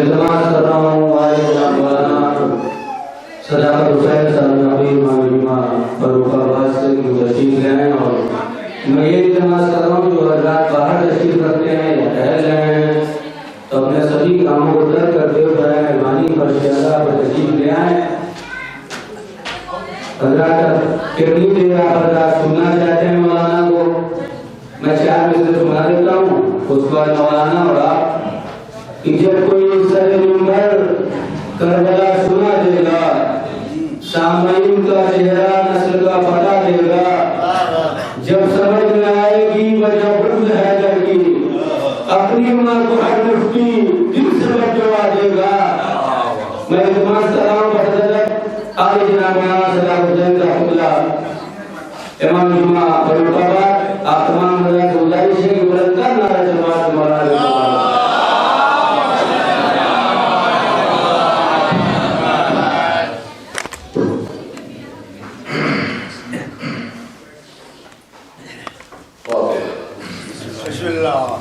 التماس کر رہا ہوں مولانا صداقت حسین صاحب نبی امام فاروق آباد سے تشریف لے آئیں، اور میں یہ التماس کر رہا ہوں جو حضرات باہر تشریف رکھتے ہیں یا ٹہل رہے ہیں تو اپنے سبھی کاموں کو ترک کرتے ہوئے برائے مہربانی فرشتہ پر تشریف لے آئیں۔ حضرات کتنی دیر آپ حضرات سننا چاہتے ہیں مولانا کو؟ میں 4 منٹ سنا دیتا ہوں، اس کے بعد مولانا اور آپ کہ جب کوئی سر منبر کربلا سنا دے گا، سامعین کا چہرہ نسل کا پتہ دے گا، جب سمجھ میں آئے گی وجہ خود حیدر کی، اپنی عمر کو ہر مفتی دل سے بچوا دے گا۔ میں التماس کر رہا ہوں حضرت آل جناب مولانا صداقت حسین رحمۃ اللہ امام جمعہ فاروق آباد، آپ تمام حضرات کو گزارش ہے کہ بلند تر نعرہ جماعت مولانا بسم اللہ۔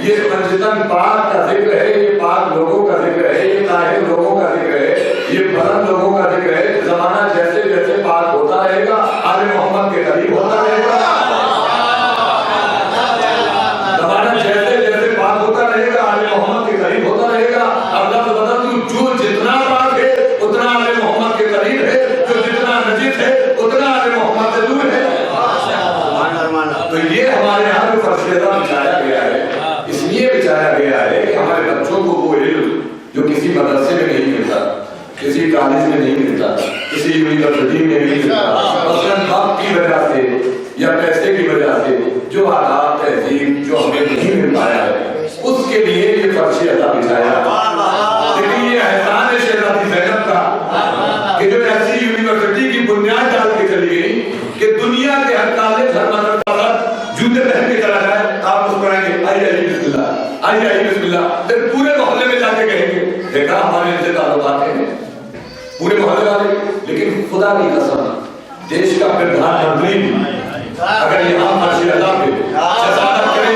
یہ منجتن پاک کا ذکر ہے، یہ پاک کالج میں نہیں ملتا, کسی یونیورسٹی میں نہیں ملتا, مثلاً وقت کی وجہ سے یا پیسے کی وجہ سے جو آداب تہذیب جو ہمیں نہیں مل پایا ہے, اس کے لیے یہ فرش ادا بچھایا. لیکن یہ احسان ہے شہزادی زینب کا کہ جو ایسی یونیورسٹی کی بنیاد ڈال کے چلی گئی کہ دنیا کے ہر کالج ہر مدرسہ جوتے پہن کے چلا جائے, آپ مسکرائیں گے آئیے آئیے بسم اللہ, آئیے آئیے بسم اللہ. پھر پورے محلے میں جا کے کہیں گے دیکھا ہمارے ان سے تعلقات ہیں پورے محلے والے. لیکن خدا کی قسم دیش کا پردھان منتری اگر یہاں فرش ادا پہ جسارت کرے,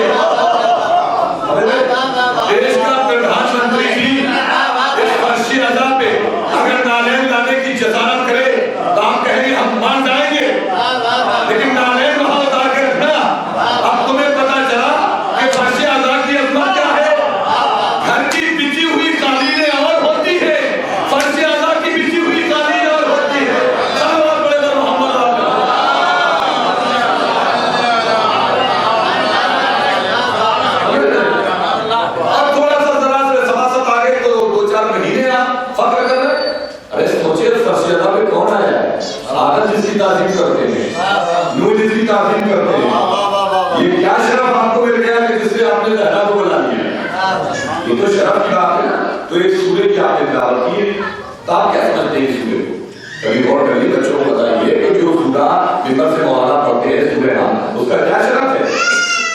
دیش کا پردھان منتری بھی اس فرش ادا پہ اگر نالین لانے کی جسارت کرے تو آپ کہیں گے ہم مان جائیں گے. لیکن نالین وہاں اتار کے رکھنا. اب تمہیں پتا چلا کہ فرش ادا کی عظمت کیا ہے. گھر کی بچی ہوئی قالینیں اور ہوتی ہے, فرش ادا کی بچی ہوئی قالینیں اور ہوتی ہے. سلام پڑے گا محمد اب تھوڑا سا ذرا سے سماست آگے تو 2-4 مہینے آپ فخر کر رہے. ارے سوچئے فرش ادا پہ کون آیا ہے؟ آدم جس کی تعظیم کرتے ہیں, نوح جس کی تعظیم کرتے ہیں. یہ کیا شرف آپ کو مل گیا کہ جس سے آپ نے زہرا کو بلا لیا؟ یہ تو شرف کی بات ہے نا. تو ایک سورے کی آپ نے تلاوت کی ہے, تو آپ کیا سمجھتے ہیں اس سورے کو؟ کبھی غور کریے, بچوں کو بتائیے کہ جو سورہ ممبر سے مولانا پڑھتے ہیں سورہ ہم, اس کا کیا شرف ہے؟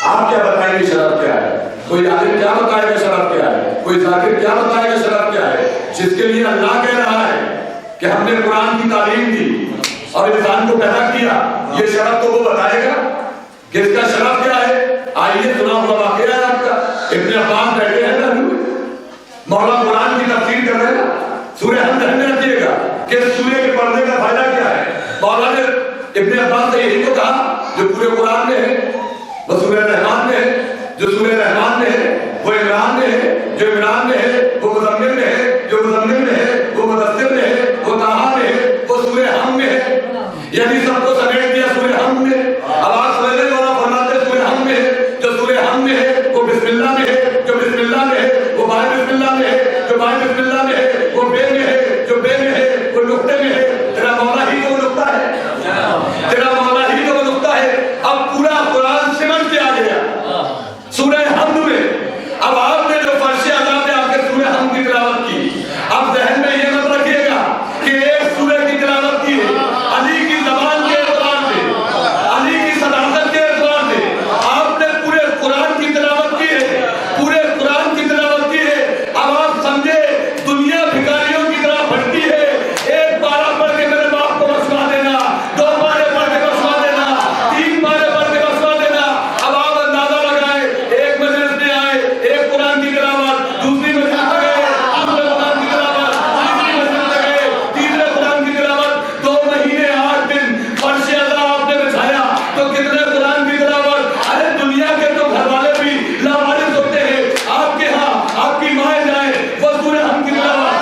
آپ کیا بتائیں گے شرف کیا ہے؟ کوئی عالم کیا بتائے گا شرف کیا ہے؟ کوئی ذاکر کیا بتائے گا شرف کیا ہے؟ جس کے لیے اللہ کہہ رہا ہے کہ ہم نے قرآن کی تعلیم دی اور انسان کو پیدا کیا, یہ شرف تو وہ بتائے گا کہ اس کا شرف کیا ہے. آئیے سنا ہوا واقعہ ہے آپ کا. ابن عباس بیٹھے ہیں نا, مولا قرآن کی تفسیر کر رہے ہیں. سورہ ہم ذہن میں رکھیے گا کہ اس سورے کے پڑھنے کا فائدہ کیا ہے. مولا نے ابن عباس سے یہی تو کہا جو پورے قرآن میں ہے وہ سورہ رحمان میں ہے, جو سورہ رحمان میں ہے وہ عمران میں ہے, جو عمران میں ہے وہ مزمل میں ہے, جو مزمل میں ہے وہ مدثر میں ہے, وہ طٰہٰ میں ہے, وہ سورہ ہم میں ہے. یعنی سب کو سمیٹ دیا سورہ ہم میں. اب آپ سمجھنے والا فرماتے سورہ ہم میں ہے, جو سورہ ہم میں ہے وہ بسم اللہ میں ہے, جو بسم اللہ میں ہے وہ بائے بسم اللہ میں ہے, جو بائے بسم اللہ میں ہے وہ بے میں ہے, جو بے میں ہے وہ نقطے میں ہے. تیرا مولا ہی تو وہ نقطہ ہے, تیرا مولا ہی تو وہ نقطہ ہے. اب پورا قرآن سمجھ کے آ گیا سورہ حمد میں. اب آپ نے جو فرش ادا پہ آپ کے سورہ حمد کی تلاوت کی, اب ذہن میں یہ مت رکھیے گا کہ ایک سورہ کی تلاوت کی ہے علی کی زبان کے اعتبار سے, علی کی صداقت کے اعتبار سے. آپ نے پورے قرآن کی تلاوت کی ہے, پورے قرآن کی تلاوت کی ہے. اب آپ سمجھے دنیا بھکاریوں کی طرح بھٹتی ہے. ایک پارہ پڑھ کے میرے باپ کو بسوا دینا, 2 پارے پڑھ کے بسوا دینا, 3 پارے پڑھ کے بسوا دینا. اب آپ اندازہ لگائے, ایک مجلس میں آئے, ایک قرآن کی تلاوت, دوسری مجلس میں گئے, دوسرے قرآن کی تلاوت, تیسری مجلس میں گئے, تیسرے قرآن کی تلاوت. 2 مہینے 8 دن فرش ادا آپ نے بچھایا تو کتنے قرآن کی تلاوت. ارے دنیا کے تو گھر والے بھی لاوارث ہوتے ہیں. آپ کے ہاں آپ کی مائیں جائیں وہ سورہ ہم کی تلاوت,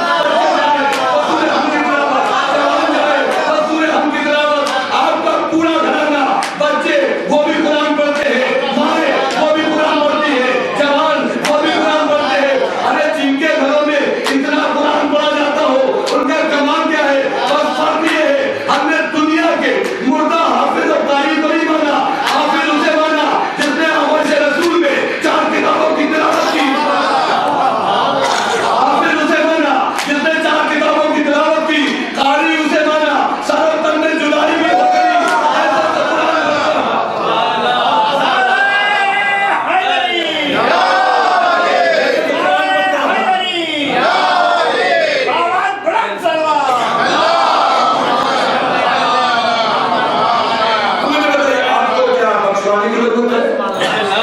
وہ سورہ ہم کی تلاوت, جوان جائے وہ سورہ ہم کی تلاوت. آپ کا پورا گھرانہ, بچے وہ بھی قرآن پڑھتے ہیں, مائیں وہ بھی قرآن پڑھتی ہے, جوان وہ بھی قرآن پڑھتے ہیں. ارے جن کے گھروں میں اتنا قرآن پڑھا جاتا ہو ان کا کمال کیا ہے؟ بس فرق یہ ہے ہم نے دنیا کے مردہ حافظ و قاری کو نہیں مانا, حافظ اسے مانا جس نے آغوش رسول میں 4 کتابوں کی تلاوت کی. حافظ اسے مانا جس نے 4 کتابوں کی تلاوت کی. قاری اسے مانا سر و تن میں جدائی بھی ہو گئی. ایسا تو قرآن آپ کو کیا بخشوانے کی ضرورت ہے؟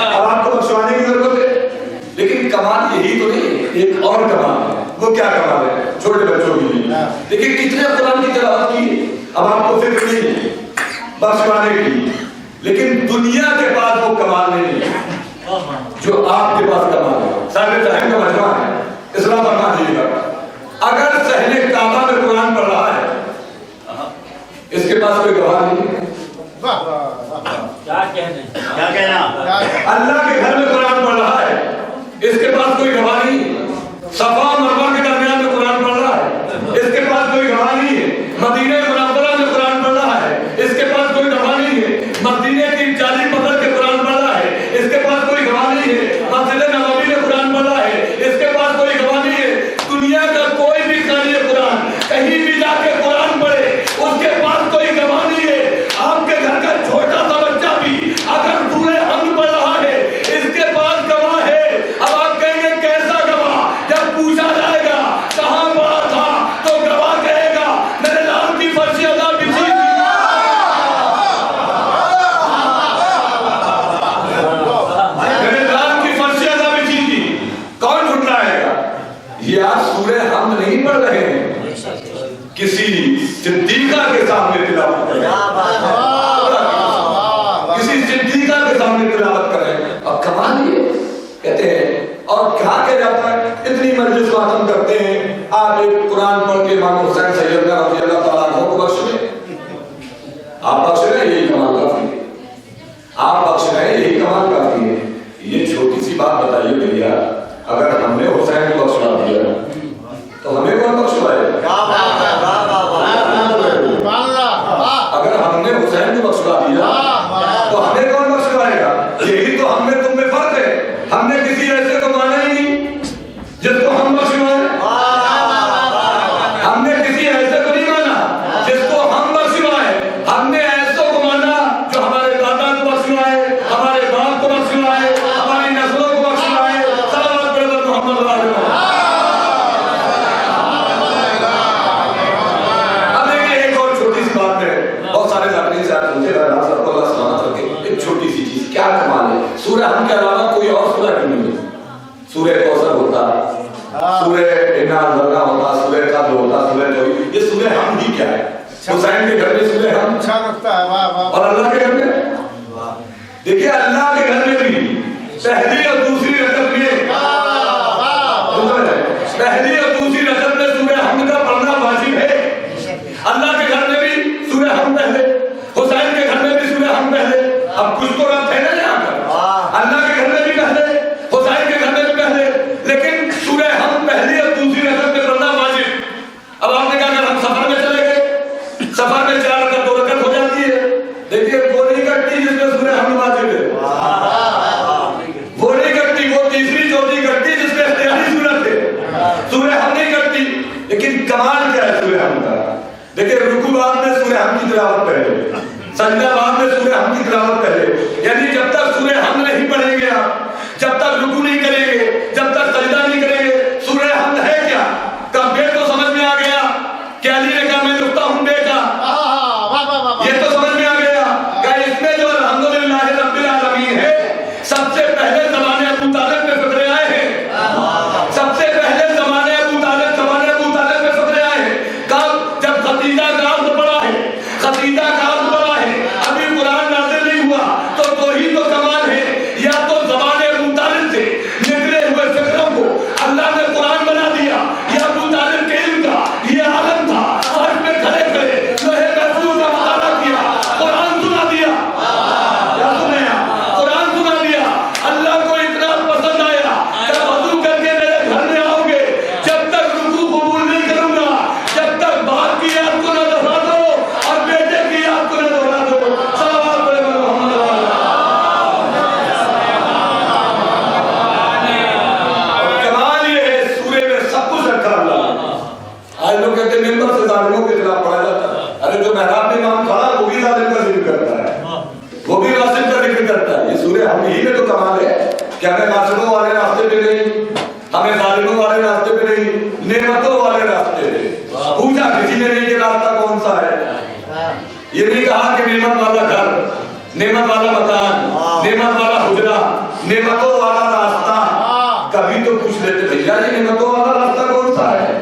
اب آپ کو بخشوانے کی ضرورت ہے. لیکن کمال یہی تو نہیں, ایک اور کمال ہے. وہ کیا کمال ہے؟ چھوٹے بچوں کے لیے. لیکن کتنے قرآن کی تلاوت کی, اب آپ کو فکر نہیں ہے بخشوانے کی. لیکن دنیا کے پاس وہ کمال نہیں ہے جو آپ کے پاس کمال ہے. صاحب تحریم کا مجمع ہے, اسلام فرما دیجیے گا. اگر صحن کعبہ میں قرآن پڑھ رہا ہے, اس کے پاس کوئی گواہ نہیں ہے. کیا کہنا, اللہ کے گھر میں قرآن پڑھ رہا ہے, اس کے پاس کوئی گواہ نہیں. صفا اور مروہ کے درمیان میں قرآن پڑھ رہا ہے, اس کے پاس کوئی گواہ میں تلاوت کریں. اب کمال یہ کہتے ہیں اور کہا کہ جاتا ہے اتنی مجلس ختم کرتے ہیں آپ ایک قرآن پڑھ کے امام حسین سیدنا رضی اللہ تعالیٰ عنہ کو بخش لیں. آپ بخش رہے ہیں یہی کمال کافی ہے. آپ بخش رہے ہیں یہی کمال کافی ہے. یہ چھوٹی سی بات بتائیے بھیا اگر ہم نے حسین کو بخشوا دیا تو ہمیں کون بخشوائے گا؟ اگر ہم نے حسین کو بخشوا دیا تو ہمیں کون بخشوائے گا؟ یہی تو ہم میں تم میں فرق ہے. ہم نے کسی ایسے کو مانا ہی نہیں جس کو ہم بخشوائے. ہم نے کسی ایسے کو نہیں مانا جس کو ہم بخشوائے. ہم نے ایسوں کو مانا جو ہمارے دادا کو بخشوائے, ہمارے باپ کو بخشوائے, ہماری نسلوں کو بخشوائے. صلوات برادر محمد علیہ وسلم. اب دیکھیں ایک اور چھوٹی سی بات ہے, بہت سارے ذاکرین سے آج مجھے اللہ سلامت رکھے, ایک چھوٹی سی چیز کیا کمال ہے. سورہ ہم کے علاوہ کوئی اور سورہ کیوں نہیں ہے؟ سورہ کوثر ہوتا, سورہ انا انزلنا ہوتا, سورہ قدر ہوتا, سورہ توحید. یہ سورہ ہم ہی کیا ہے؟ حسین کے گھر میں سورہ ہم اچھا لگتا ہے. اور اللہ کے گھر میں دیکھیے اللہ کے گھر میں بھی پہلی اور دوسری رکعت میں پہلی اور دوسری رکعت میں سورہ حمد کا پڑھنا واجب ہے. اللہ کے گھر میں بھی سورہ حمد پہلے, حسین کے گھر میں بھی سورہ حمد پہلے. اب کچھ تو رب ہے نا یہاں پر, اللہ کے گھر میں بھی پہلے, حسین کے گھر میں بھی پہلے, لیکن سورہ حمد پہلی اور دوسری رکعت میں پڑھنا واجب. اب آپ نے کہا اگر ہم سفر میں چلے گئے, سفر میں 4 رکعت 2 رکعت ہو جاتی ہے. دیکھیے وہ نہیں کٹتی جس میں سورہ حمد واجب ہے, وہ نہیں کٹتی. وہ تیسری چوتھی کٹتی جس میں اختیاری صورت ہے, سورہ حمد نہیں کٹتی. لیکن کمال کیا ہے سورہ حمد کا؟ دیکھیے رکوع بعد میں سورہ حمد کی تلاوت پہلے, سجدہ بعد میں سورہ حمد کی تلاوت پہلے. یعنی جب تک سورہ حمد نہیں پڑھیں گے آپ, جب تک رکوع نہیں کریں گے, جب تک سجدہ نہیں کریں گے, سورہ حمد ہے کیا؟ کب یہ تو سمجھ میں آ گیا کہ علی نے کہا میں لکھتا ہوں بے کا, یہ تو سمجھ میں آ گیا کہ اس میں جو الحمدللہ رب العالمین ہے, سب سے پہلے زمانے ابو طالب میں فقرے آئے ہیں. سب سے پہلے زمانے ابو طالب میں فقرے آئے ہیں. کب؟ جب ختیجہ کا عرض پڑا ہے, ختیجہ کا عرض پڑا ہے, ابھی قرآن نازل نہیں ہوا, تو توحید و کمال ہے. یا تو زمانے ابو طالب سے نکلے ہوئے فکروں کو اللہ نے قرآن بنا دیا, یا ابو طالب کے علم کا یہ عالم تھا, اور اس میں کھڑے کھڑے لوہے محفوظ کا مطالعہ کیا, قرآن سنا دیا. کیا سنایا؟ قرآن سنا دیا. اللہ کو اتنا پسند آیا کہ وضو کر کے میرے گھر میں آؤ گے, جب تک رکوع قبول نہیں کروں گا, جب تک باپ کی یاد کو نہ دہرا دو اور بیٹے کی یاد کو نہ دہرا دو. صلوات برادر محمد علیہ وسلم. کمال یہ ہے سورے میں سب کچھ رکھا اللہ. آج لوگ کہتے ہیں ممبر سے ظالموں کے خلاف پڑھا جاتا ہے. ارے جو محراب میں امام کھڑا وہ بھی ظالم کا ذکر کرتا ہے, وہ بھی غاصب کا ذکر کرتا ہے. یہ سورہ ہم ہی میں تو کمال ہے کہ ہمیں غاصبوں والے راستے پہ نہیں, ہمیں ظالموں والے راستے پہ نہیں, نعمتوں والے راستے پہ. پوچھا کسی نے نہیں کہ راستہ کون سا ہے. یہ نہیں کہا کہ نعمت والا گھر, نعمت والا مکان, نعمت والا حجرہ, نعمتوں والا راستہ. کبھی تو پوچھ لیتے بھیا یہ نعمتوں والا راستہ کون سا ہے,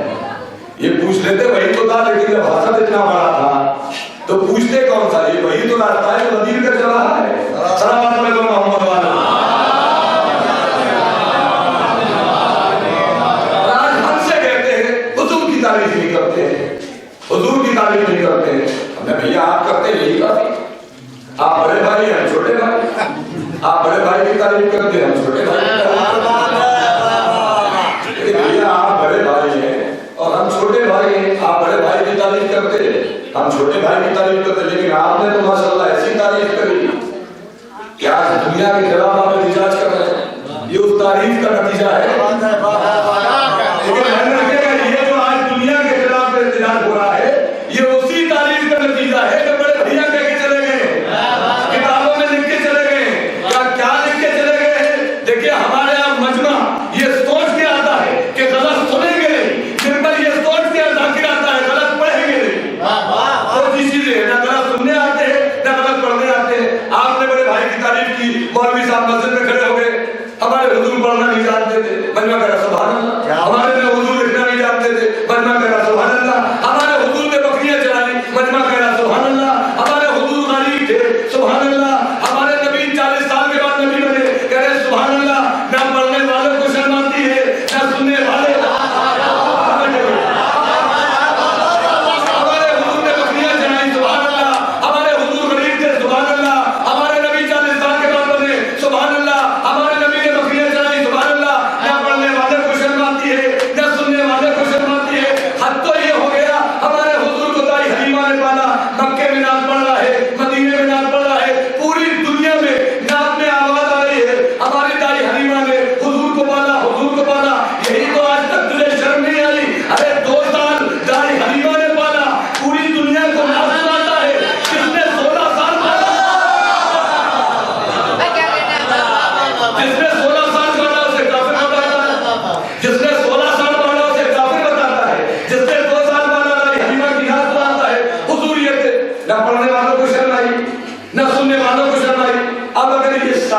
یہ پوچھ لیتے وہی تو تھا, لیکن جب حسد اتنا بڑا تھا تو پوچھتے کون سا, یہ وہی تو راستہ ہے جو ندیر کا چل رہا ہے. صلوات برادر محمد والا. آج ہم سے کہتے ہیں حضور کی تعریف نہیں کرتے ہیں, حضور کی تعریف نہیں کرتے ہیں. ہم نے بھیا آپ کرتے ہیں یہی کافی. آپ بڑے بھائی ہیں, چھوٹے بھائی, آپ بڑے بھائی کی تعریف کرتے ہیں, ہم چھوٹے بھائی. بھیا آپ بڑے بھائی ہیں اور ہم چھوٹے بھائی ہیں, آپ بڑے بھائی کی تعریف کرتے ہیں, ہم چھوٹے بھائی کی تعریف کرتے ہیں. لیکن آپ نے تو ماشاءاللہ ایسی تعریف کری کہ آج دنیا کے خلاف آپ احتجاج کر رہے ہیں. یہ اس تعریف کا نتیجہ ہے. لیکن یہ جو آج دنیا کے خلاف احتجاج ہو رہا ہے, یہ اسی تعریف کا نتیجہ ہے جو بڑے بھیا کہہ کے چلے گئے, کتابوں میں لکھ کے چلے گئے. کیا لکھ کے چلے گئے؟ دیکھیے ہمارے یہاں مجمع یہ سوچ کے آتا ہے کہ غلط سنیں گے نہیں, پھر پر یہ سوچ کے ذاکر آتا ہے غلط پڑھیں گے نہیں. دو چیزیں, نہ غلط سننے آتے ہیں نہ غلط پڑھنے آتے ہیں. آپ نے بڑے بھائی کی تعریف کی, مولوی صاحب مسجد میں کھڑے ہو گئے, ہمارے حضور پڑھنا نہیں جانتے تھے, مجمع کا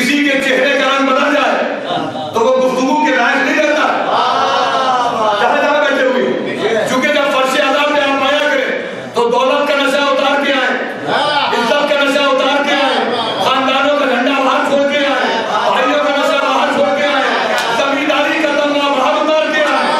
کسی کے چہرے کا رنگ بدل جائے تو وہ گفتگو کے لائق نہیں رہتا جہاں جہاں بیٹھے ہوئے چونکہ جب فرش عذاب پہ آپ آیا کریں تو دولت کا نشہ اتار کے آئے عزت کا نشہ اتار کے آئے خاندانوں کا جھنڈا باہر چھوڑ کے آئے بھائیوں کا نشہ باہر چھوڑ کے آئے زمینداری کا تمنا باہر اتار کے آئے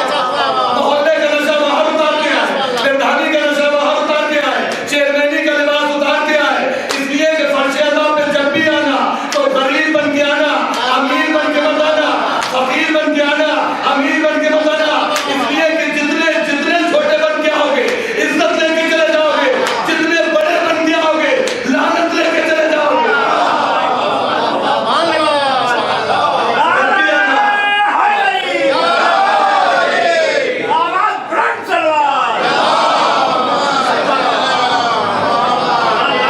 محلے کا نشہ باہر اتار کے آئے پردھانی کا نشہ باہر اتار کے آئے چیئرمینی کا لباس اتار کے آئے اس لیے کہ فرش عذاب پہ جب بھی آنا تو غریب بن کے آنا امیر بن کے مت آنا فقیر بن کے آنا امیر بن کے مت آنا اس لیے کہ جتنے چھوٹے بن کے آؤ گے عزت لے کے چلے جاؤ گے جتنے بڑے بن کے آؤ گے لعنت لے کے چلے جاؤ گے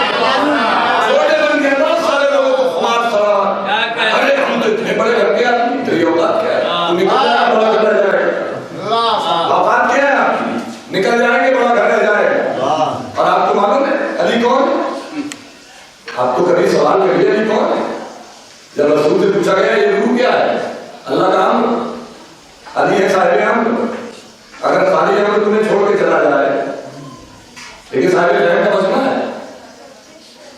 چھوٹے بن کے بہت سارے لوگوں کو خمار سرا ارے ہم تو اتنے بڑے گھر کے آدمی تیری اوقات کیا ہے تو نکل جائے بڑا گھر رہ جائے اوقات کیا ہے آپ کی نکل جائیں گے بڑا گھر رہ جائے اور آپ کو معلوم ہے علی کون ہے آپ کو کبھی سوال کریے علی کون ہے جب رسول سے پوچھا گیا یہ روح کیا ہے اللہ کا امر علی ہے صاحب امر اگر خالی امر تمہیں چھوڑ کے چلا جائے لیکن صاحب رحم کا بچنا ہے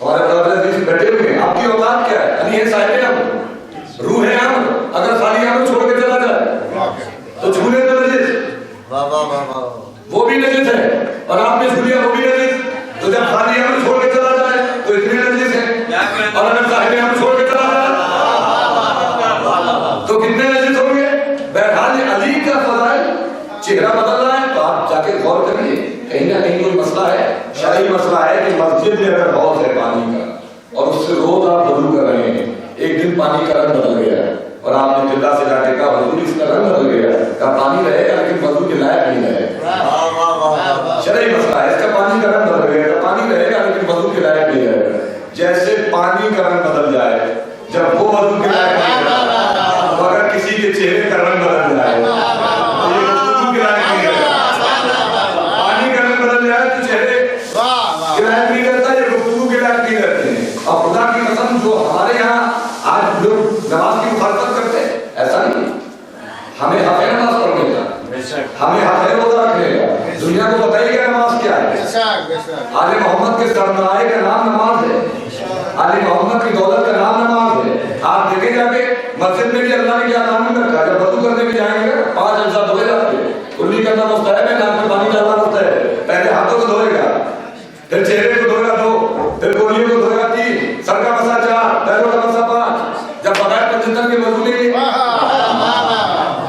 ہمارے برادر بیٹھے ہوئے ہیں آپ کی اوقات کیا ہے علی ہے صاحب امر روح ہے امر اگر خالی امر چھوڑ کے چلا جائے تو چھونے تو نجس وہ بھی نجس ہے اور آپ نے چھو لیا وہ بھی نجس تو جب خالی امر چھوڑ کے چلا جائے تو اتنے نجس ہے اور اگر صاحب امر چھوڑ کے چلا جائے تو کتنے نجس ہوں گے بہرحال علی کا فضائل چہرہ بدل رہا ہے تو آپ جا کے غور کریے کہیں نہ کہیں کوئی مسئلہ ہے شرعی مسئلہ ہے کہ مسجد میں اگر بہت ہے پانی کا اور اس سے روز آپ وضو کر رہے ہیں ایک دن پانی کا رنگ بدل گیا ہے اور آپ نے جلدہ سے جا کے کہا حضور اس کا رنگ بدل گیا ہے کہا پانی رہے گا لیکن وضو کے لائق نہیں رہے گا شرعی مسئلہ ہے اس کا پانی کا رنگ بدل گیا ہے پانی رہے گا لیکن وضو کے لائق نہیں رہے گا جیسے پانی کا رنگ بدل جائے جب وہ وضو کے لائق نہیں رہے تو اگر کسی کے چہرے کا رنگ بدل جائے تو یہ وضو کے لائق نہیں رہے پانی کا رنگ بدل جائے تو چہرے کے لائق نہیں رہتا یہ گفتگو کے لائق نہیں رہتے ہیں اور خدا کی قسم جو ہمارے یہاں آج لوگ نماز کی مخالفت کرتے ہیں ایسا نہیں ہمیں حق ہے نماز پڑھنے کا ہمیں حق ہے روزہ رکھنے کا دنیا کو بتائیے کہ نماز کیا ہے آل محمد کے سرمایہ کا نام نماز ہے آل محمد کی دولت کا نام نماز ہے آپ دیکھیں جا کے مسجد میں بھی اللہ نے کیا قانون رکھا جب وضو کرنے بھی جائیں گے 5 اجزاء دھوئے جاتے ہیں کلی کرنا مستحب ہے نام میں پانی ڈالنا مستحب ہے پہلے ہاتھوں کو دھوئے گا پھر چہرے کو دھوئے گا 2 پھر کولیوں کو دھوئے گا 3 سر کا مسا 4 پیروں کا مسا 5 جب بغیر پنجتن کے وضو نہیں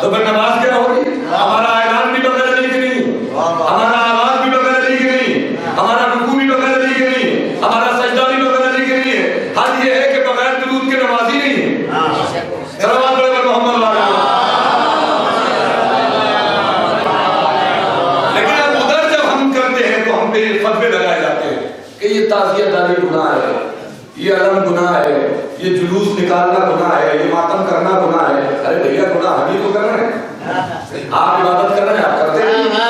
تو پھر نماز کیا ہوگی ہمارا اعلان بھی بغیر علی کے نہیں ہمارا آواز بھی بغیر علی کے نہیں ہمارا رکوع بھی بغیر علی کے نہیں ہمارا سجدہ بھی بغیر علی کے نہیں ہے حد یہ ہے کہ بغیر درود کے نمازی نہیں ہے صلوات پڑھے پر محمد والا لیکن اب ادھر جب ہم کرتے ہیں تو ہم پہ فتوے لگائے جاتے ہیں کہ یہ تعزیہ داری گناہ ہے یہ علم گناہ ہے یہ جلوس نکالنا گناہ ہے یہ ماتم کرنا گناہ ہے ارے بھیا گناہ ہم ہی تو کر رہے ہیں آپ عبادت کر رہے ہیں آپ کرتے رہیے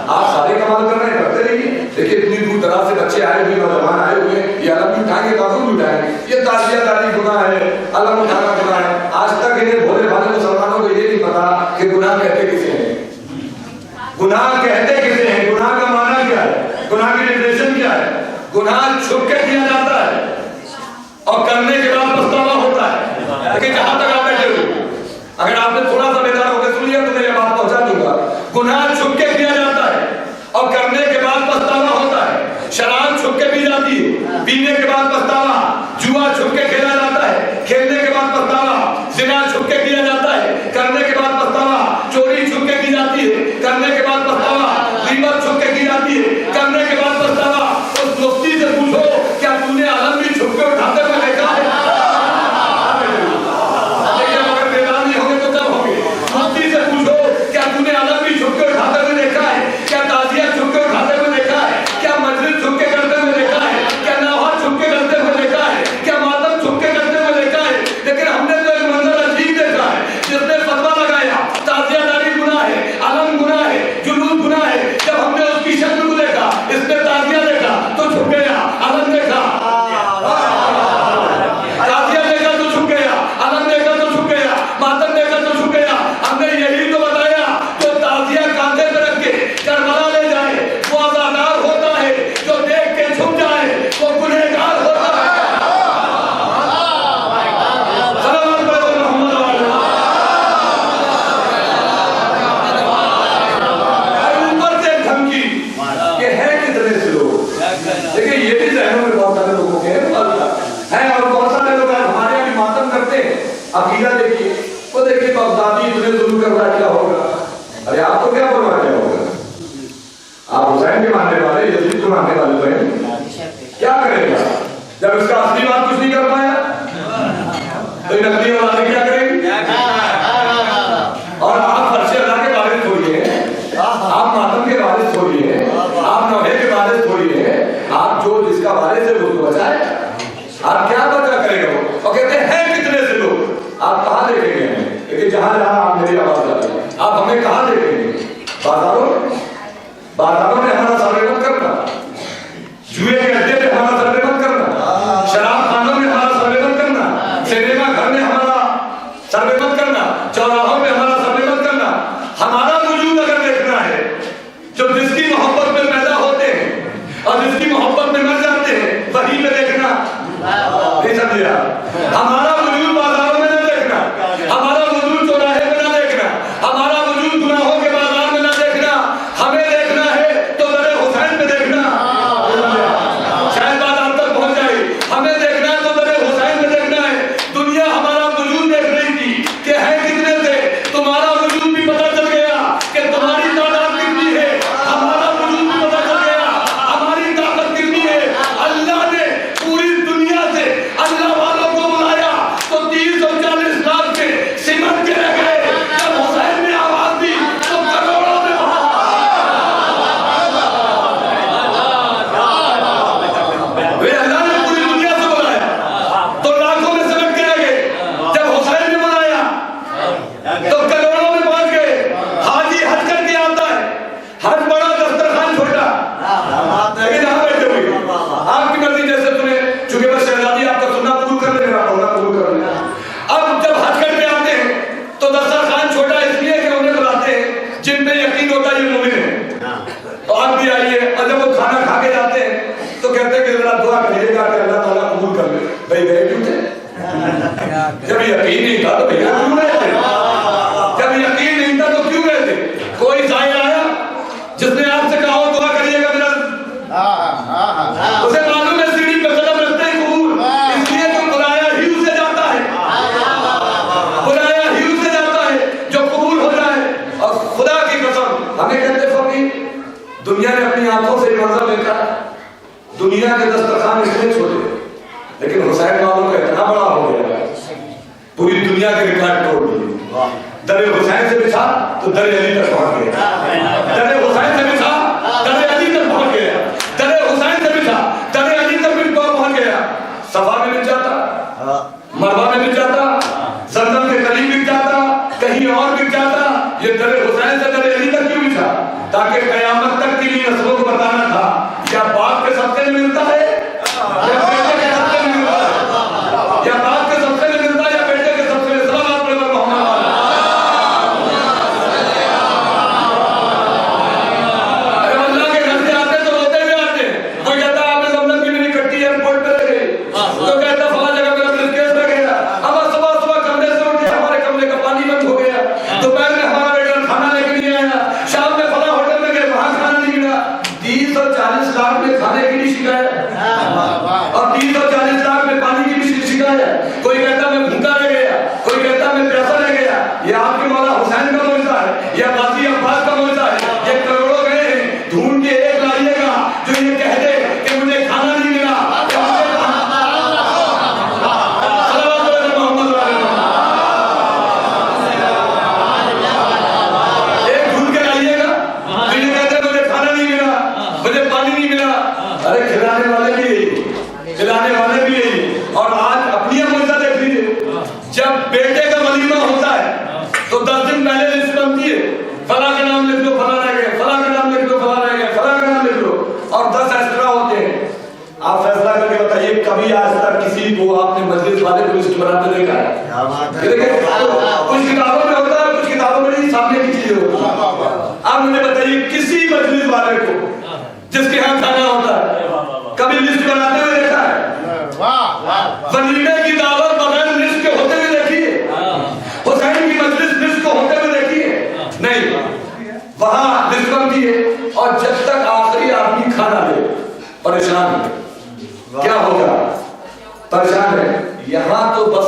آپ سارے کمال کر رہے ہیں کرتے رہیے دیکھیے اتنی دور دراز سے بچے آئے ہوئے نوجوان آئے ہوئے یہ علم بھی اٹھائیں گے کافر بھی اٹھائیں گے یہ تعزیہ داری گناہ ہے علم اٹھانا گناہ ہے آج تک انہیں بھولے بھالے مسلمانوں کو یہ نہیں پتا کہ گناہ کہتے کسے ہیں گناہ کہتے کسے ہیں گناہ کا معنی کیا ہے گناہ کی ڈیفینیشن کیا ہے گناہ چھپ کے کیا جاتا ہے اور کرنے کے بعد پچھتاوا ہوتا ہے لیکن جہاں تک آپ بیٹھے ہوئے اگر آپ نے تھوڑا سا بیدار ہو کے سن لیا تو میں یہ بات پہنچا دوں گا گناہ چھپ کے کیا جاتا ہے اور کرنے کے بعد پچھتاوا ہوتا ہے شراب چھپ کے پی جاتی ہے پینے کے بعد پچھتاوا جوا چھپ کے کھیلا جاتا ہے کھیلنے کے بعد پچھتاوا زنا چھپ کے کیا جاتا ہے کرنے کے بعد پچھتاوا چوری چھپ کے کی جاتی ہے کرنے کے بعد پچھتاوا غیبت چھپ کے کی جاتی ہے کرنے کے بعد پچھتاوا اس مفتی سے پوچھو کیا تو نے علم بھی چھپ کے اٹھاتے ہوئے دیکھا ہے اگر بیدار نہیں ہوں گے تو کب ہوں گے مفتی سے پوچھو کیا تو نے علم بھی چھپ کے اٹھاتے ہوئے دیکھا ہے کیا تعزیہ چھپ کے اٹھاتے ہوئے دیکھا ہے کیا مجلس چھپ کے کرتے ہوئے دیکھا ہے کیا نوحہ چھپ کے کرتے ہوئے دیکھا ہے کیا ماتم چھپ کے کرتے ہوئے دیکھا ہے لیکن ہم نے تو ایک منظر عجیب دیکھا ہے عقیدہ دیکھیے، وہ دیکھیے بغدادی اتنے ظلم کر رہا ہے، کیا ہوگا؟ ارے آپ کو کیا پرواہ کیا ہوگا؟ آپ حسین کے ماننے والے، یزید کو ماننے والے تو ہیں، کیا کرے گا؟ جب اس کا اصلی بات کچھ نہیں کر پایا تو یہ نقلی اولادیں کیا کریں گی؟ اور آپ فرش اللہ کے وارث تھوڑی ہیں، آپ ماتم کے وارث تھوڑی ہیں، آپ نوحے کے وارث تھوڑی ہیں، آپ جو جس کا وارث ہے وہ تو بچائے، آپ کیا بچا کرے گا؟ وہ کہتے ہیں کتنے سے لوگ، آپ کہاں دیکھیں گے ہمیں؟ لیکن جہاں جہاں آپ میری آواز کر رہے ہیں آپ ہمیں کہاں دیکھیں گے؟ بازاروں میں ہمارا سروے مت کرنا، جوئے کے اڈے پہ ہمارا سروے مت کرنا، شراب خانوں میں ہمارا سروے مت کرنا، سنیما گھر میں ہمارا سروے مت کرنا، چوراہوں میں ہمارا سروے مت کرنا. ہمارا وجود اگر دیکھنا ہے جو جس کی محبت میں پیدا ہوتے ہیں اور جس کی محبت میں مر جاتے ہیں وہی پہ دیکھنا نہیں سمجھے آپ. ہمارا وجود بازاروں میں نہ دیکھنا، ہمارا وجود چوراہے میں نہ دیکھنا، ہمارا وجود گناہوں کے بازار میں نہ دیکھنا، ہمیں دیکھنا ہے تو در حسین پہ دیکھنا. شاید بات آپ تک پہنچ جائے، ہمیں دیکھنا ہے تو در حسین پہ دیکھنا ہے. دنیا ہمارا وجود دیکھ رہی تھی کہ ہے کتنے تھے، تمہارا وجود بھی پتہ چل گیا کہ تمہاری تعداد کتنی ہے، ہمارا وجود بھی پتہ چل گیا ہماری طاقت کتنی ہے. اللہ نے پوری دنیا سے اللہ والوں کو بلایا تو 340 لاکھ سے سمٹ کے رہ گئے. جب حسین نے آواز دی تو کروڑوں میں اللہ نے پوری دنیا سے بلایا تو لاکھوں میں سمٹ کے رہ گئے. جب حسین نے بلایا تو کروڑوں میں پہنچ گئے. حاجی حج کر کے آتا ہے، حج بڑا دسترخوان چھوٹا، لیکن یہاں بیٹھے ہوئے آپ کی مرضی جیسے تمہیں، چونکہ بس شہزادی آپ کا سننا قبول کر لے، میرا پڑھنا قبول کر لے. اب جب حج کر کے آتے ہیں تو دسترخوان چھوٹا اس لیے کہ انہیں بلاتے ہیں جن پہ یقین ہوتا ہے یہ مومن ہے. تو آپ بھی آئیے، اور جب وہ کھانا کھا کے جاتے ہیں تو کہتے ہیں کہ ذرا دعا کریے گا کہ اللہ تعالیٰ قبول کر لے. بھائی گئے کیوں تھے؟ جب یقین نہیں تھا تو بھیا کیوں رہے تھے؟ جب یقین نہیں تھا تو کیوں رہے تھے؟ کوئی زائر آیا جس نے آپ سے کہا ہو دعا کریے گا میرا، اسے معلوم ہے سیڑھی پہ قدم رکھتے ہی قبول، اس لیے کہ بلایا ہی اسے جاتا ہے، بلایا ہی اسے جاتا ہے جو قبول ہو جائے. اور خدا کی قسم ہمیں کہتے فقیر دنیا نے اپنی آنکھوں سے منظر دیکھا، دنیا کے دسترخوان اتنے چھوٹے لیکن حسین والوں کا اتنا بڑا ہو گیا پوری دنیا کے ریکارڈ توڑ دیے. در حسین سے بچھا تو در علی تک پہنچ گیا، در حسین سے بچھا در علی تک پہنچ گیا، در حسین سے بچھا در علی تک بھی پہنچ گیا. صفا میں مل جاتا، مروا میں مل جاتا، زمزم کے قریب مل جاتا، کہیں اور مل جاتا. یہ در حسین سے در علی تک کیوں بچھا؟ تاکہ قیامت تک کی نسلوں کو بتانا تھا یا باپ کے صدقے میں ملتا ہے یا بیٹے کے صدقے میں ملتا ہے، یا باپ کے صدقے میں ملتا ہے یا بیٹے کے صدقے میں. سلام پر محمد والا. ارے اللہ کے گھر سے آتے تو روتے ہوئے آتے ہیں. کوئی کہتا ہے آپ نے زمزم کی میری کٹی ایئرپورٹ پہ رہ گئی، تو کہتا فلاں جگہ میرا بریف کیس رہ گیا، اب صبح صبح کمرے سے اٹھ کے ہمارے کمرے کا پانی بند ہو گیا، دوپہر میں ہمارا ویٹر کھانا لے کے نہیں آیا، شام میں فلاں ہوٹل میں گئے وہاں کھانا نہیں ملا. 30 اور 40 لاکھ میں کھانے کی بھی شکایت اور 30 اور 40 لاکھ میں پانی کی بھی شکایت. کوئی کہتا میں بھوکا رہ گیا، کوئی کہتا میں پیاسا رہ گیا. یہ آپ کے مولا حسین کا معجزہ ہے، یہ غازی عباس کا معجزہ ہے. یہ کروڑوں گئے ہیں، ڈھونڈ کے ایک لائیے گا جو یہ کہہ دے کہ مجھے کھانا نہیں ملا. ایک ڈھونڈ کے لائیے گا جو یہ کہتے مجھے کھانا نہیں ملا، مجھے پانی نہیں ملا. ارے کھلانے والے بھی یہی، کھلانے والے بھی یہی. اور آج اپنی معجزہ دیکھ لیجیے، جب بیٹے کا ولیمہ ہوتا ہے تو 10 دن پہلے لسٹ بنتی ہے، فلاں کا نام لکھ دو، فلاں رہ گئے، فلاں کا نام لکھ دو، فلاں رہ گئے، فلاں کا نام لکھ دو، اور 10 ایکسٹرا ہوتے ہیں. آپ فیصلہ کر کے بتائیے کبھی آج تک کسی کو آپ نے مجلس والے کو لسٹ بناتے دیکھا ہے؟ کچھ کتابوں میں ہوتا ہے، کچھ کتابوں میں نہیں، سامنے کی چیزیں ہوتی ہیں. آپ مجھے بتائیے کسی مجلس والے کو جس کے ہاں کھانا ہوتا ہے کبھی لسٹ بناتے ہوئے دیکھا ہے؟ ولیمے کی دعوت بغیر لسٹ کے ہوتے ہوئے دیکھی ہے؟ حسین کی مجلس لسٹ کو ہوتے ہوئے دیکھی ہے؟ نہیں. وہاں لسٹ بنتی ہے اور جب تک آخری آدمی کھانا لے پریشان ہے. کیا ہوگا؟ پریشان ہے. یہاں تو بس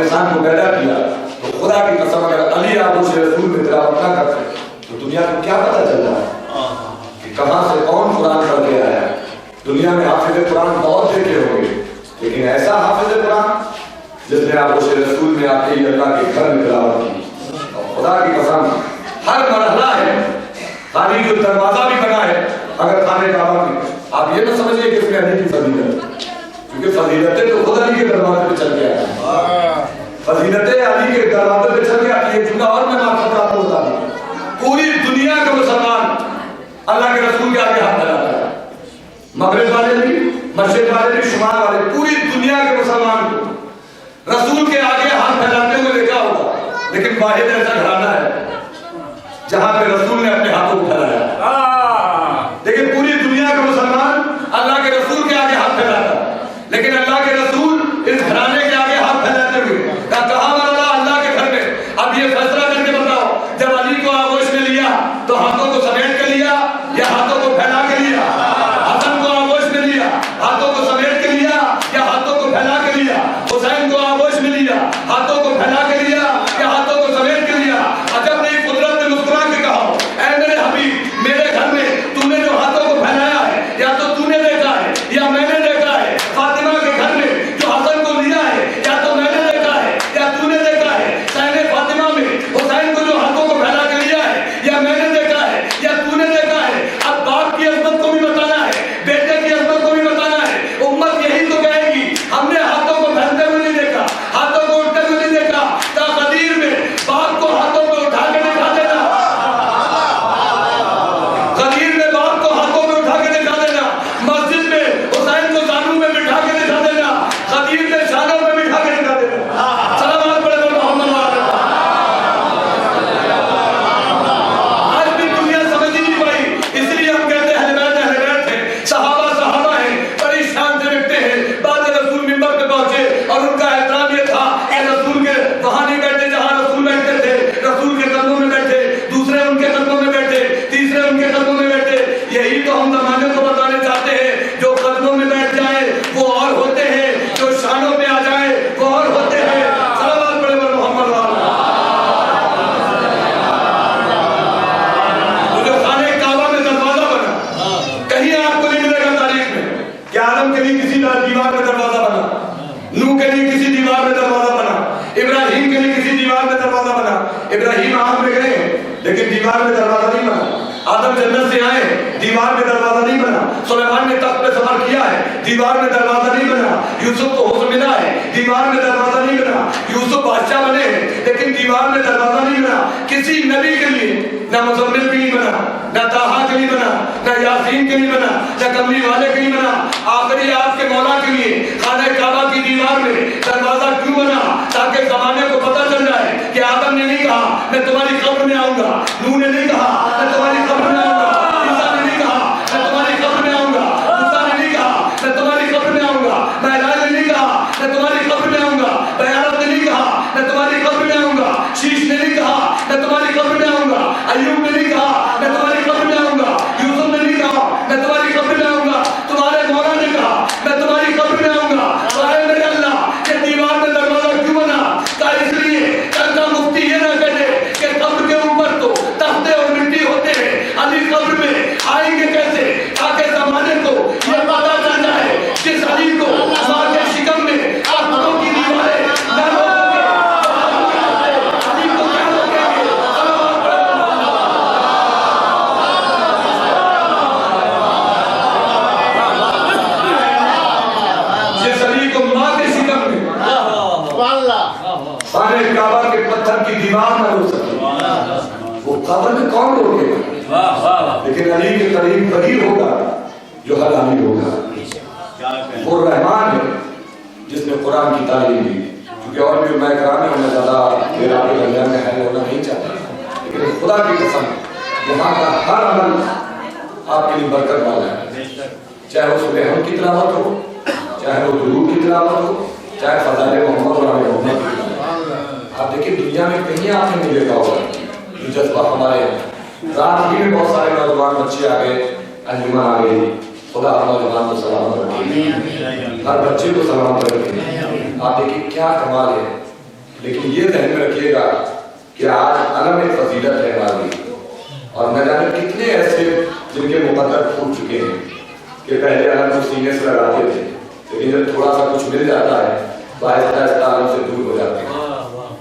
انسان کو پیدا کیا تو خدا کی قسم اگر علی آبوش رسول میں تلاوت نہ کرتے تو دنیا کو کیا پتہ چلتا ہے کہ کہاں سے کون قرآن پڑھ کے آیا ہے. دنیا میں حافظ قرآن بہت دیکھے ہوں گے لیکن ایسا حافظ قرآن جس نے آبوش رسول میں آتے ہی اللہ کے گھر میں تلاوت کی. اور خدا کی قسم ہر مرحلہ ہے. خانی جو دروازہ بھی بنا ہے اگر خانے کعبہ میں آپ یہ نہ سمجھئے کہ اس میں علی کی فضیلت، کیونکہ فضیلتیں تو خود علی کے دروازے پہ چل گیا ہے. فضیلتیں علی کے دروازے پہ چل گیا کہ یہ جملہ اور میں معرفت آپ کو بتا دوں. پوری دنیا کا مسلمان اللہ کے رسول کے آگے ہاتھ پھیلاتا ہے. مغرب والے بھی، مشرق والے بھی، شمال والے، پوری دنیا کے مسلمان کو رسول کے آگے ہاتھ پھیلاتے ہوئے دیکھا ہوگا. لیکن واحد ایسا گھرانہ ہے جہاں پہ رسول نے اپنے ہاتھوں کو پھیلایا. لیکن پوری دنیا کا مسلمان اللہ کے رسول کے آگے ہاتھ پھیلاتا ہے. لیکن اللہ کے رسول اس گھرانے کے آگے ہاتھ پھیلاتے ہوئے کہاں والا اللہ کے گھر میں. اب یہ فیصلہ کر کے بتاؤ جب علی کو آغوش میں لیا تو ہاتھوں کو سمیٹ کے لیا یا ہاتھوں کو پھیلا کے لیا؟ حسن کو آغوش میں لیا ہاتھوں کو سمیٹ کے لیا یا ہاتھوں کو پھیلا کے لیا؟ حسین کو آغوش میں لیا ہاتھوں کو پھیلا کے لیا یا ہاتھوں کو سمیٹ کے لیا؟ عجب نہیں قدرت نے مسکرا کے کہا اے میرے حبیب میرے گھر میں تو نے جو ہاتھوں کو پھیلایا ہے یا تو تو نے دیکھا ہے یا میں نے دیکھا ہے. فاطمہ کے گھر میں جو حسن کو لیا ہے یا تو میں نے دیکھا ہے یا تو نے دیکھا ہے. سہن فاطمہ میں حسین کو جو ہاتھوں کو پھیلا کے لیا ہے یا میں نے دیکھا ہے یا تو نے دیکھا ہے. اب باپ کی عظمت کو بھی بتانا ہے، بیٹے کی عظمت کو بھی بتانا ہے. امت یہی تو کہے گی ہم نے ہاتھوں کو پھیلتے ہوئے نہیں دیکھا، ہاتھوں کو اٹھتے ہوئے نہیں دیکھا. غدیر میں باپ کو ہاتھوں پہ اٹھا کے دکھا دینا، غدیر میں باپ کو ہاتھوں پہ اٹھا کے دکھا دینا، مسجد میں حسین کو زانوں میں بٹھا کے دکھا دینا، غدیر میں شانوں میں بٹھا کے دکھا دینا. سلامات پڑھے پر محمد آج بھی دنیا سمجھ ہی نہیں پائی. اس لیے ہم کہتے ہیں اہل بیت ہیں، صحابہ صحابہ ہیں، بڑی شان سے رکھتے ہیں. بعد رسول منبر پہ پہنچے اور ان کا احترام یہ تھا کہ رسول کے وہاں نہیں بیٹھے جہاں رسول بیٹھتے تھے، رسول کے قدموں میں بیٹھے، دوسرے ان کے قدموں میں بیٹھے، تیسرے ان کے قدموں میں بیٹھے. یہی تو ہم زمانے کو بتانے چاہتے ہیں. جو قدموں میں بیٹھ جائے وہ اور ہوتے ہیں، جو شانوں پہ آ جائے وہ اور ہوتے ہیں. صلوات پڑھے پر محمد جو خانے کعبہ میں دروازہ بنا کہیں آپ کو نہیں ملے گا تاریخ میں کہ آدم کے لیے کسی دیوار میں دروازہ بنا، نوح کے لیے کسی دیوار میں دروازہ بنا، ابراہیم کے لیے کسی دیوار میں دروازہ بنا. ابراہیم آگ میں گئے لیکن دیوار میں دروازہ نہیں بنا. آدم جنت سے آئے دیوار میں دروازہ نہیں بنا. سلیمان نے تخت پہ سفر کیا ہے دیوار میں دروازہ نہیں بنا. یوسف کو حکم ملا ہے دیوار میں دروازہ نہیں بنا. یوسف بادشاہ بنے ہیں لیکن دیوار میں دروازہ نہیں بنا. کسی نبی کے لیے نہ مزمل کے لیے بنا، نہ طٰہٰ کے لیے بنا، نہ یاسین کے لیے بنا، نہ کملی والے کے لیے بنا. آخری آپ کے مولا کے لیے خانہ کعبہ کی دیوار میں دروازہ کیوں بنا؟ تاکہ زمانے کو پتہ چل جائے کہ آدم نے نہیں کہا میں تمہاری قبر میں آؤں گا، نوح نے نہیں کہا میں تمہاری قبر میں آؤں گا، عیسیٰ نے نہیں کہا میں تمہاری قبر میں آؤں گا، موسیٰ نے نہیں کہا میں تمہاری قبر میں آؤں گا، معراج نے نہیں کہا میں تمہاری قبر میں آؤں گا، بیعت نے نہیں کہا میں تمہاری قبر میں آؤں گا، شیش نے نہیں کہا میں تمہاری قبر میں آؤں گا، ایوب نے نہیں کہا میں تمہاری قبر میں آؤں گا، یوسف نے نہیں کہا میں تمہاری قبر میں آؤں گا. تمہارے مولا نے کہا میں تمہاری قبر میں آؤں گا. اے میرے اللہ یہ دیوار میں دروازہ کیوں بنا؟ کہا اس لیے کہ مفتی یہ نہ کہے کہ قبر کے اوپر تو تختے اور مٹی ہوتے ہیں، علی قبر میں آئیں گے کیسے؟ تاکہ زمانے کو یہ پتہ چل جائے جس علی کو ماں کے شکم میں آنکھوں کی دیواریں نہ روکیں گے علی کو کیا روکیں گے؟ جس علی کو ماں کے شکم میں خانہ کعبہ کے پتھر کی دیوار نہ روک سکے وہ قبر میں کون روکے گا؟ لیکن علی کے قریب وہی ہوگا جو حلالی ہوگا. وہ رحمان ہے جس نے قرآن کی تعلیم دی. کیونکہ اور بھی میں کرام ہے میں زیادہ میرا کے درمیان میں حل ہونا نہیں چاہتا، لیکن خدا کی قسم یہاں کا ہر عمل آپ کے لیے برکت والا ہے. چاہے اس میں ہم کی تلاوت ہو، چاہے وہ درود کی تلاوت ہو، چاہے فضائل محمد اور آل محمد کی تلاوت. آپ دیکھیں دنیا میں کہیں آپ نے نہیں دیکھا ہوگا یہ جذبہ ہمارے ہیں. رات ہی میں بہت سارے نوجوان بچے آ گئے، انجمن آ گئی. خدا نوجوان کو سلامت رکھے، ہر بچے کو سلامت رکھے. آپ دیکھیں کیا کمال ہے لیکن یہ ذہن میں رکھیے گا کہ آج علم ایک فضیلت ہے ہماری، اور نہ جانے کتنے ایسے جن کے مقدر پھوٹ چکے ہیں کہ پہلے علم کو سینے سے لگاتے تھے، لیکن جب تھوڑا سا کچھ مل جاتا ہے تو آہستہ آہستہ علم سے دور ہو جاتے ہیں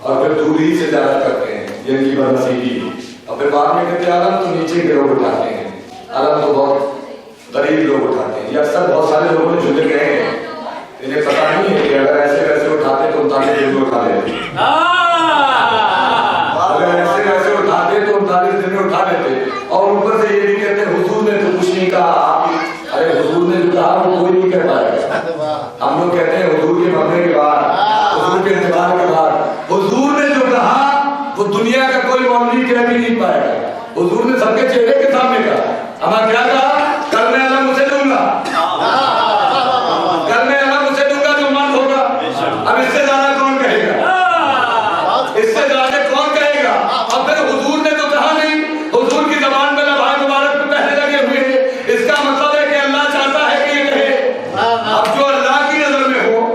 اور پھر دور ہی سے زیارت کرتے ہیں جن کی بدنصیبی، اور پھر بعد میں کہتے ہیں علم تو نیچے کے لوگ اٹھاتے ہیں، علم تو بہت غریب لوگ اٹھاتے ہیں۔ یہ اکثر بہت سارے لوگوں نے جھلے گئے ہیں، انہیں پتہ نہیں ہے کہ اگر ایسے ویسے اٹھاتے تو انتالیس دن میں اٹھا لیتے، اگر ایسے ویسے اٹھاتے تو 39 دن میں اٹھا لیتے، اور اوپر سے یہ بھی کہتے ہیں حضور نے تو کچھ نہیں کہا، ارے حضور نے جو کہا وہ کوئی نہیں کہہ پائے گا۔ ہم لوگ کہتے ہیں حضور کے مرنے کے بعد، حضور کے انتقال کے بعد حضور نے جو کہا وہ دنیا کا کوئی مولوی کہہ بھی نہیں پائے گا۔ حضور نے سب کے چہرے کے سامنے کہا، ہمیں کیا کہا؟ کل میں علم اسے دوں گا، کل میں علم اسے دوں گا جو مرد ہوگا۔ اب اس سے زیادہ کون کہے گا؟ اس سے زیادہ کون کہے گا؟ اب پھر حضور نے تو کہا نہیں، حضور کی زبان میں لبھائے مبارک پہ پہلے لگے ہوئے ہیں، اس کا مطلب ہے کہ اللہ چاہتا ہے کہ یہ کہے۔ اب جو اللہ کی نظر میں ہو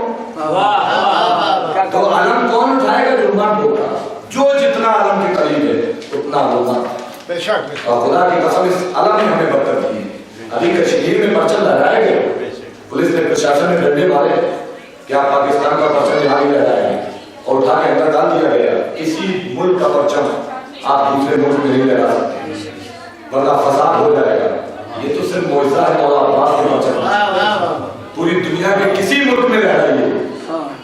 تو علم کون اٹھائے گا؟ جو مرد ہوگا، جو جتنا علم کے قریب ہے اتنا ہوگا۔ اور خدا کی قسم اس علم نے ہمیں برکت دی۔ ابھی کشمیر میں پرچم لہرائے گئے، پولیس نے پرشاسن نے ڈنڈے مارے کہ آپ پاکستان کا پرچم یہاں ہی لہرائیں گے، اور اٹھا کے اندر ڈال دیا گیا کسی ملک کا پرچم آپ دوسرے ملک میں نہیں لہرا سکتے ورنہ فساد ہو جائے گا۔ یہ تو صرف معجزہ ہے مولا عباس کے پرچم، پوری دنیا کے کسی ملک میں لہرائیے،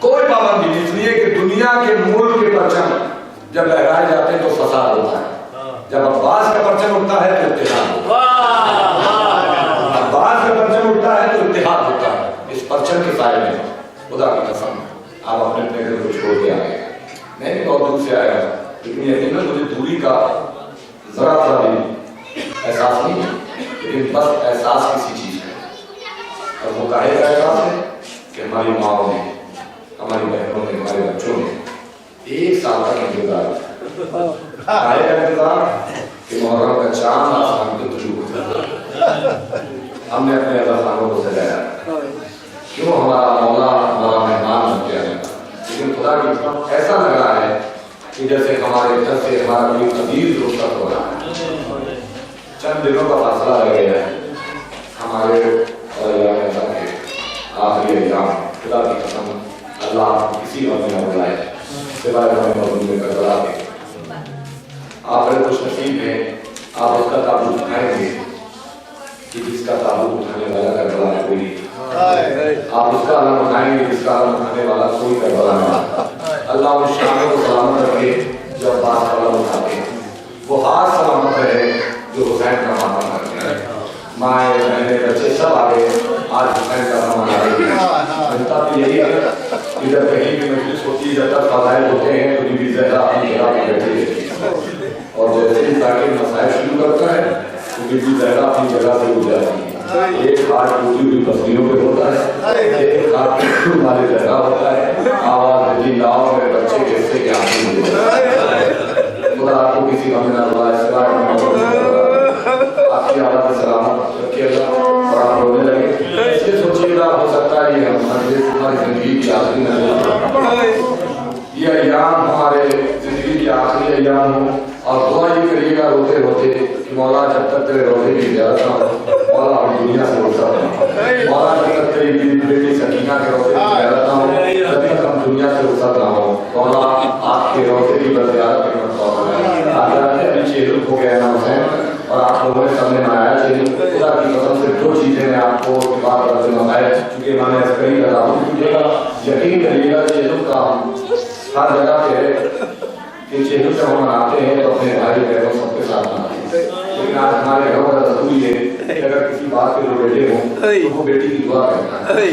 کوئی پابندی نہیں، اس لیے کہ دنیا کے ملک کے پرچم جب لہرائے جاتے ہیں تو فساد ہوتا ہے، جب عباس کا پرچم اٹھتا ہے تو اتحاد ہوتا ہے، عباس کا پرچم اٹھتا ہے تو اتحاد ہوتا ہے۔ اس پرچم کے سائے میں خدا کی قسم آپ اپنے اپنے گھر کو چھوڑ کے آئے، میں بھی بہت دور سے آیا ہوں، لیکن یقیناً مجھے دوری کا ذرا سا بھی احساس نہیں ہے، لیکن بس احساس کسی چیز کا، اور وہ کاہے کا احساس ہے کہ ہماری ماں نے، ہماری بہنوں نے، ہمارے بچوں نے 1 سال تک انتظار کاہے کا انتظار کہ محرم کا چاند آسمان پہ طلوع ہوتا، ہم نے اپنے اللہ خانوں کو سجایا، کیوں ہمارا مولا ہمارا مہمان بن گیا ہے، لیکن خدا کی طرف ایسا لگ رہا ہے کہ جیسے ہمارے گھر سے ہمارا کوئی عزیز رخصت ہو رہا ہے، چند دنوں کا فاصلہ رہ گیا ہے ہمارے اور اللہ کے آخری ایام۔ خدا کی قسم اللہ کسی وقت میں بلائے سوائے ہمیں مظلوم میں کربلا کے، آپ بڑے خوش نصیب ہیں، آپ اس کا تابوت اٹھائیں گے کہ جس کا تابوت اٹھانے والا کربلا میں کوئی نہیں، آپ اس کا علم اٹھائیں گے جس کا علم اٹھانے والا کوئی کربلا نہیں۔ اللہ اس شاموں کو سلامت رکھے جو عباس کا علم اٹھاتے ہیں، وہ ہاتھ سلامت رہے جو حسین کا ماتم کرتے ہیں، مائیں بہنیں بچے سب آگے آج حسین کا نام آ رہی ہے۔ بنتا تو یہی ہے کہ جب کہیں بھی مجلس ہوتی ہے، جب تک فضائل ہوتے ہیں تو بی بی زہرا اپنی جگہ پہ بیٹھی رہتی ہے، اور جیسے ہی تاکہ مسائل شروع کرتا ہے تو بی بی زہرا اپنی جگہ سے اٹھ جاتی ہے۔ ایک ہاتھ ٹوٹی ہوئی بستیوں پہ ہوتا ہے، ایک ہاتھ ٹوٹنے والے جگہ ہوتا ہے، آواز دلی لاؤ میرے بچے کیسے کیا خدا آپ کو کسی غم نہ لائے، آپ کی حالت سلامت رکھیے گا اور آپ رونے لگے۔ یہ سوچیے گا ہو سکتا ہے یہ ہماری زندگی کی آخری نہ، یہ ایام ہمارے زندگی کی آخری ایام ہوں، اور دعا یہ کریے گا روتے روتے کہ مولا جب تک تیرے روزے کی زیارت نہ ہو، مولا ہم دنیا سے رخصت نہ ہو، مولا جب تک تیری بیٹی سکینہ کے روزے کی زیارت نہ ہو جب تک ہم دنیا سے رخصت نہ ہو، مولا آپ کے روزے کی بزیارت کی مرتبہ ہے۔ آگے ابھی چہل ہو گیا نا حسین، اور آپ لوگوں نے سامنے آیا چہل، خدا کی قسم سے دو چیزیں میں آپ کو بات کرتے منگائے، چونکہ امام عسکری کا تعاون کیجیے گا، یقین کریے گا چہل کا ہر جگہ پہ ہے کہ چہل سے ہم مناتے ہیں تو اپنے بھائی بہنوں سب کے ساتھ مناتے ہیں، لیکن آج ہمارے گھروں کا ضروری ہے کہ اگر کسی بات کے جو بیٹے ہوں تو وہ بیٹی کی دعا کرتا ہے۔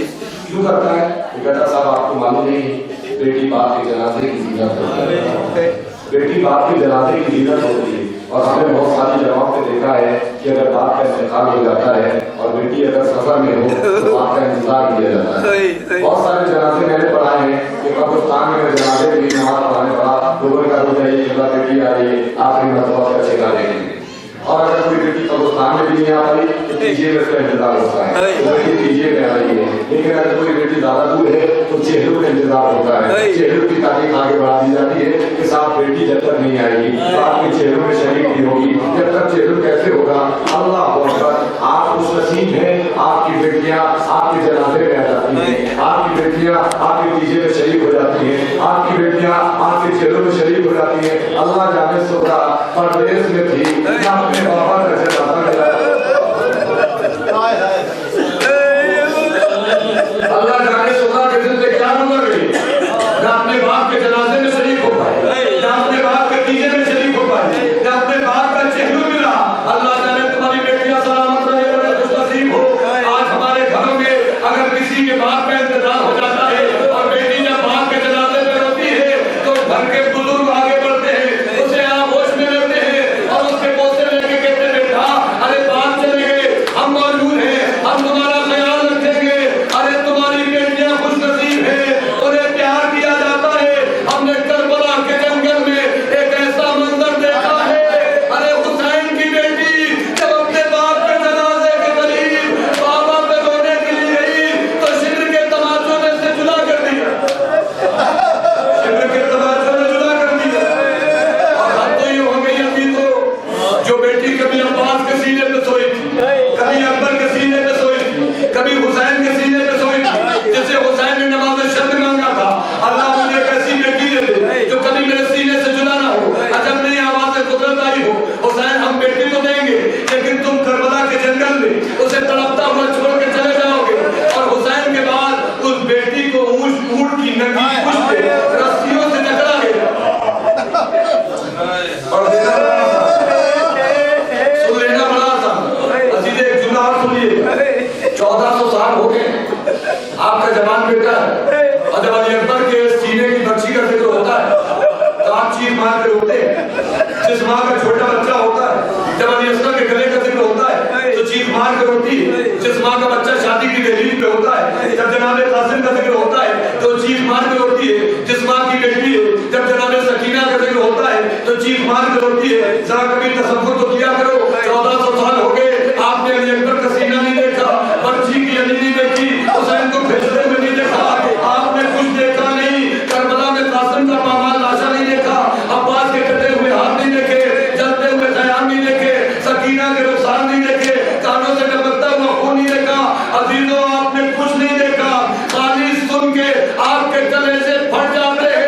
کیوں کرتا ہے؟ وہ کہتا صاحب آپ کو معلوم نہیں بیٹی باپ کے جنازے کی زینت ہوتی ہے، بیٹی باپ کے جنازے کی زینت ہوتی ہے، اور ہم نے بہت ساری جگہوں پہ دیکھا ہے کہ اگر باپ کا انتقال ہو جاتا ہے اور بیٹی اگر سفر میں ہو تو باپ کا انتظار کیا جاتا ہے۔ بہت سارے جنازے میں نے پڑھائے ہیں کہ قبرستان میں جنازے کی نماز پڑھانے پڑا، لوگوں نے کہا تو چاہیے کہ بیٹی آ رہی ہے آخری مرتبہ بچے کا دیکھیں گے، اور اگر کوئی بیٹی قبرستان میں بھی نہیں آ پائی تو تیجے میں اس کا انتظار ہوتا ہے، تو بیٹی تیجے میں آ رہی ہے. لیکن اگر کوئی بیٹی زیادہ دور ہے تو چہلوں کا انتظار ہوتا ہے. چہلوں کی تاریخ آگے بڑھا دی جاتی ہے کہ صاحب بیٹی جب تک نہیں آئے گی تو آپ کی چہلوں میں شریک نہیں ہوگی. جب تک چہلوں کیسے ہوگا؟ اللہ اکبر. آپ خوش نصیب ہیں، آپ کی بیٹیاں آپ کے جنازے میں آ جاتی ہیں، آپ کی بیٹیاں آپ کے تیجے میں شریک ہو جاتی ہیں، آپ کی بیٹیاں آپ کے چہلوں میں شریک ہو جاتی ہیں. اللہ جانے سوتا پردیس میں تھی نہ اپنے بابا کا جنازہ ملا. اللہ جانے سوتا کے دل سے کیا نظر گئی، نہ اپنے باپ کے جنازے میں شریک ہو پائے، نہ اپنے باپ کے تیجے میں شریک ہو پائے، نہ اپنے باپ کا چہلو ملا. اللہ جانے تمہاری بیٹیاں سلامت رہے، بڑے خوش نصیب ہو. آج ہمارے گھروں میں اگر کسی کے باپ کا انتقال ہو جاتا ہے اور بیٹی جب باپ کے جنازے میں روتی ہے تو گھر کے بزرگ آگے بڑھتے ہیں، اسے آغوش میں لیتے ہیں اور اس کے بوسے لے کے کہتے ہیں بیٹا ارے باپ چلے گئے، ہم موجود ہیں، ہم تمہارا خیال رکھیں گے. ارے تمہاری بیٹیاں خوش نصیب ہیں، انہیں پیار کیا جاتا ہے. ہم نے کربلا کے جنگل میں ایک ایسا منظر دیکھا ہے. ارے حسین کی بیٹی جب اپنے باپ کے جنازے کے قریب بابا پہ رونے کے لیے گئی تو شبر کے تماچوں نے سے جدا کر دیا، شبر کے تماچوں نے جدا کر دیا. اور حد تو یہ ہو گئی ابھی تو جو بیٹی کبھی عباس کے سینے پہ سوئی تھی، کبھی اکبر کے سینے پہ سوئی تھی، کبھی حسین کے سینے پہ سوئی تھی، جسے حسین نے نماز شب مانگا تھا اللہ مجھے ایک ایسی بیٹی دے دے جو کبھی میرے سینے سے جدا نہ ہو. عجب نہیں آواز قدرت آئی ہو. حسین ہم بیٹی تو دیں گے لیکن تم کربلا کے جنگل میں اسے تڑپتا ہوا چھوڑ کے چلے جاؤ گے. اور حسین کے بعد اس بیٹی کو اونٹ کی ننگی پشت پہ رسیوں سے جکڑا گیا. اور دینا بڑا سن لینا بڑا تھا. عزیز ایک جملہ اور سنیے. 1400 سال ہو گئے آپ کا جوان بیٹا ہے اور جب علی اکبر کے سینے کی بچی کا ذکر ہوتا ہے تو آپ چیخ مار کے روتے ہیں. جس ماں کا چھوٹا بچہ ہوتا ہے جب علی اصغر کے گلے کا ذکر ہوتا ہے تو چیخ مار کے روتی ہے. جس ماں کا بچہ شادی کی دہلیز پہ ہوتا ہے جب جناب قاسم کا ذکر ہوتا ہے تو چیخ مار کے روتی ہے. جس ماں کی بیٹی ہے جب جناب سکینہ کا ذکر ہوتا ہے تو چیخ مار کے روتی ہے. ذرا کبھی تصور تو کیا کرو 1400 سال ہو گئے آپ نے علی اکبر کا سینہ نہیں دیکھا، بچی کی علی نہیں دیکھی، حسین کو بھیجتے ہوئے نہیں دیکھا، آپ نے کچھ دیکھا نہیں. کربلا میں قاسم کا پامال لاشا نہیں دیکھا، عباس کے کٹے ہوئے ہاتھ نہیں دیکھے، جلتے ہوئے خیام نہیں دیکھے، سکینہ کے رخسار نہیں دیکھے، کانوں سے ٹپکتا ہوا خون نہیں دیکھا. عزیزوں آپ نے کچھ نہیں دیکھا، خالی سن کے آپ کے گلے سے پھٹ جاتے ہیں.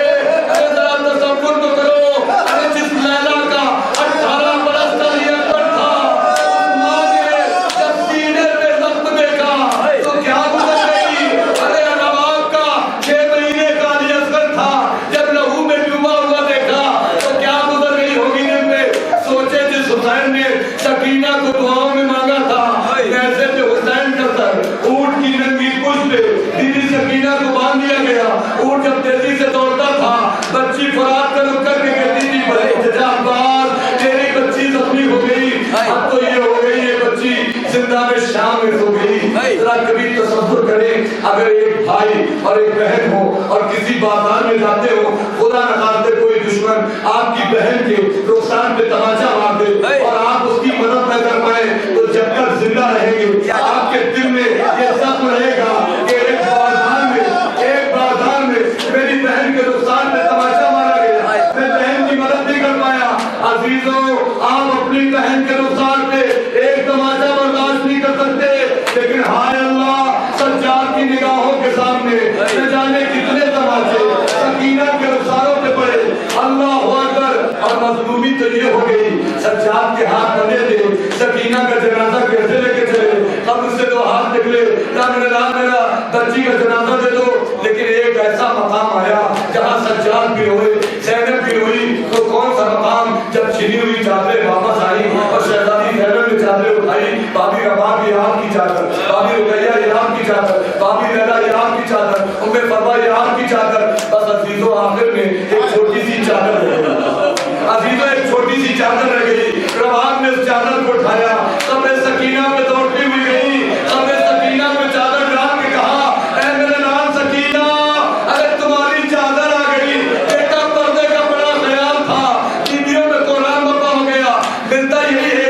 ارے ذرا تصور تو کرو، ارے جس لیلا کا 18 برس کا علی اکبر تھا اس ماں نے جب سینے پہ زخم دیکھا تو کیا گزر گئی. ارے نواب کا 6 مہینے کا علی اصغر تھا جب لہو میں ڈوبا ہوا دیکھا تو کیا گزر گئی ہوگی دل میں. سوچے جس حسین نے سکینہ کو دعاؤں میں مانگا تھا ایسے پہ حسین کا سر اونٹ کی ننگی پشت پہ بیوی سکینہ کو باندھ دیا گیا. اونٹ جب تیزی سے دوڑتا تھا بچی فرات کر رک کر کے کہتی تھی بھائی عباس تیری بچی زخمی ہو گئی. اب تو یہ ہو گئی یہ بچی زندہ میں شام میں سو گئی. ذرا کبھی تصور کریں اگر ایک بھائی اور ایک بہن ہو اور کسی بازار میں جاتے ہو، خدا نخواستہ کوئی دشمن آپ کی بہن کے رخسار پہ تماچا مار دے اور آپ اس کی مدد نہ کر پائیں تو جب تک زندہ رہیں گے آپ کے دل میں یہ زخم رہے گا کہ ایک بازار میں میری بہن کے رخسار پہ تماچا مارا گیا، میں بہن کی مدد نہیں کر پایا. عزیزوں آپ اپنی بہن کے رخسار پہ ایک تماچا برداشت نہیں کر سکتے، لیکن ہائے اللہ سجاد کی نگاہوں کے سامنے نہ جانے کتنے تماچے سکینہ کے رخساروں پہ پڑے. اللہ اکبر. اور مظلومی تو یہ ہو گئی سجاد کے ہاتھ بنے تھے، سکینہ کا جنازہ کیسے لے کے چلے؟ قبر سے تو ہاتھ نکلے نہ میرا بچی کا جنازہ دے دو. لیکن ایک ایسا مقام آیا جہاں سجاد بھی ہوئے، زینب بھی ہوئی. تو کون سا مقام جب چھنی ہوئی چادریں واپس آئی اور شہزادی زینب نے چادریں اٹھائی، بابی رباب یہ آپ کی چادر، بابی رقیہ یہ آپ کی چادر، بابی لیلا یہ آپ کی چادر، ام فروا یہ آپ کی چادر. بس عزیزوں آخر میں ایک چھوٹی سی چادر رہ گئی. عزیزوں ایک چھوٹی سی چادر رہ گئی. رباب نے اس چادر کو اٹھایا، تب سکینہ پہ دوڑتی ہوئی گئی، تب سکینہ پہ چادر ڈال کے کہا اے میرے نام سکینہ اگر تمہاری چادر آ گئی. بیٹا پردے کا بڑا خیال تھا، بیویوں میں قرآن بپا ہو گیا، ملتا یہی ہے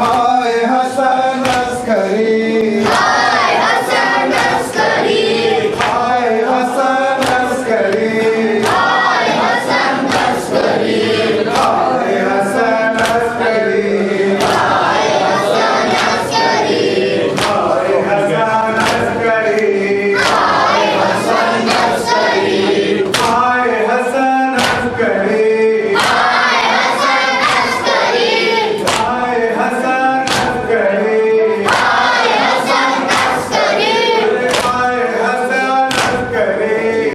Hi.